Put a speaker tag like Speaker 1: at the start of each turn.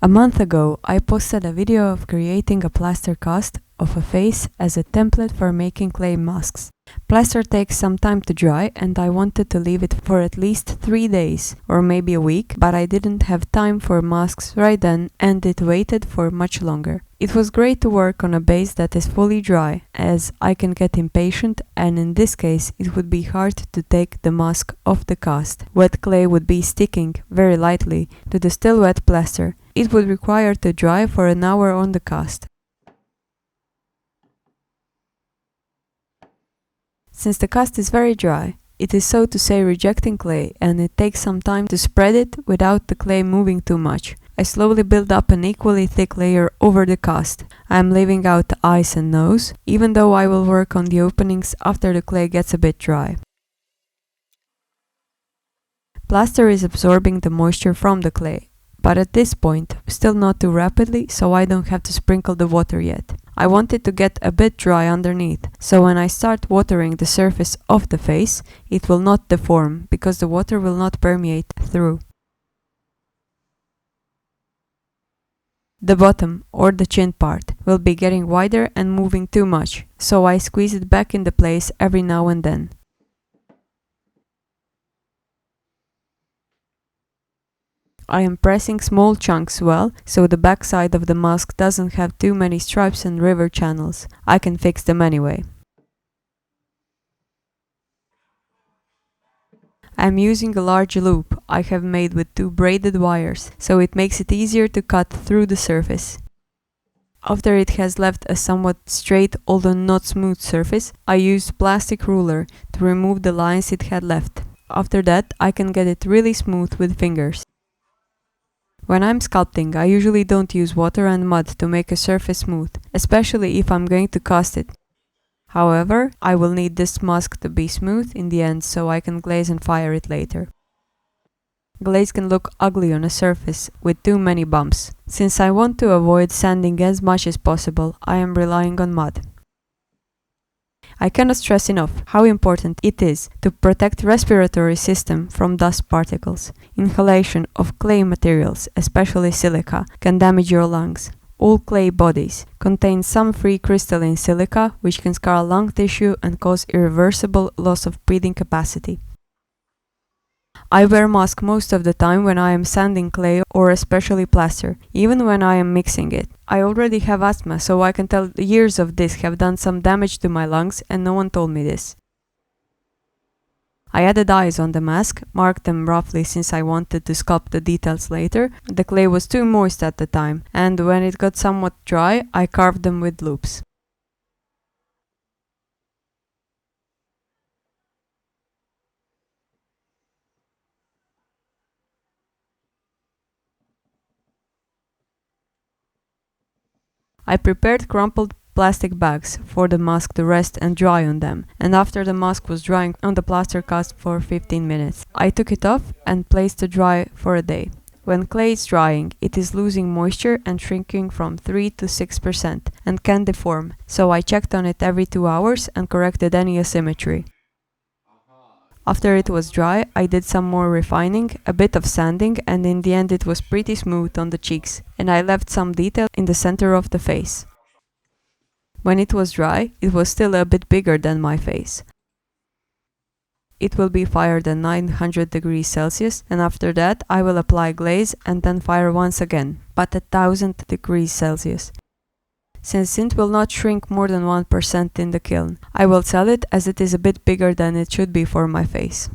Speaker 1: A month ago, I posted a video of creating a plaster cast of a face as a template for making clay masks. Plaster takes some time to dry and I wanted to leave it for at least 3 days or maybe a week, but I didn't have time for masks right then and it waited for much longer. It was great to work on a base that is fully dry, as I can get impatient and in this case it would be hard to take the mask off the cast. Wet clay would be sticking very lightly to the still wet plaster. It would require to dry for an hour on the cast. Since the cast is very dry, it is so to say rejecting clay and it takes some time to spread it without the clay moving too much. I slowly build up an equally thick layer over the cast. I am leaving out the eyes and nose, even though I will work on the openings after the clay gets a bit dry. Plaster is absorbing the moisture from the clay, but at this point, still not too rapidly, so I don't have to sprinkle the water yet. I want it to get a bit dry underneath, so when I start watering the surface of the face, it will not deform, because the water will not permeate through. The bottom, or the chin part, will be getting wider and moving too much, so I squeeze it back into place every now and then. I am pressing small chunks well, so the back side of the mask doesn't have too many stripes and river channels. I can fix them anyway. I am using a large loop I have made with 2 braided wires, so it makes it easier to cut through the surface. After it has left a somewhat straight, although not smooth surface, I used plastic ruler to remove the lines it had left. After that, I can get it really smooth with fingers. When I'm sculpting, I usually don't use water and mud to make a surface smooth, especially if I'm going to cast it. However, I will need this mask to be smooth in the end so I can glaze and fire it later. Glaze can look ugly on a surface with too many bumps. Since I want to avoid sanding as much as possible, I am relying on mud. I cannot stress enough how important it is to protect respiratory system from dust particles. Inhalation of clay materials, especially silica, can damage your lungs. All clay bodies contain some free crystalline silica, which can scar lung tissue and cause irreversible loss of breathing capacity. I wear mask most of the time when I am sanding clay or especially plaster, even when I am mixing it. I already have asthma, so I can tell years of this have done some damage to my lungs and no one told me this. I added eyes on the mask, marked them roughly since I wanted to sculpt the details later. The clay was too moist at the time, and when it got somewhat dry, I carved them with loops. I prepared crumpled plastic bags for the mask to rest and dry on them, and after the mask was drying on the plaster cast for 15 minutes, I took it off and placed to dry for a day. When clay is drying, it is losing moisture and shrinking from 3 to 6% and can deform, so I checked on it every 2 hours and corrected any asymmetry. After it was dry, I did some more refining, a bit of sanding, and in the end it was pretty smooth on the cheeks, and I left some detail in the center of the face. When it was dry, it was still a bit bigger than my face. It will be fired at 900 degrees Celsius, and after that I will apply glaze and then fire once again, but at 1000 degrees Celsius. Since it will not shrink more than 1% in the kiln, I will sell it as it is a bit bigger than it should be for my face.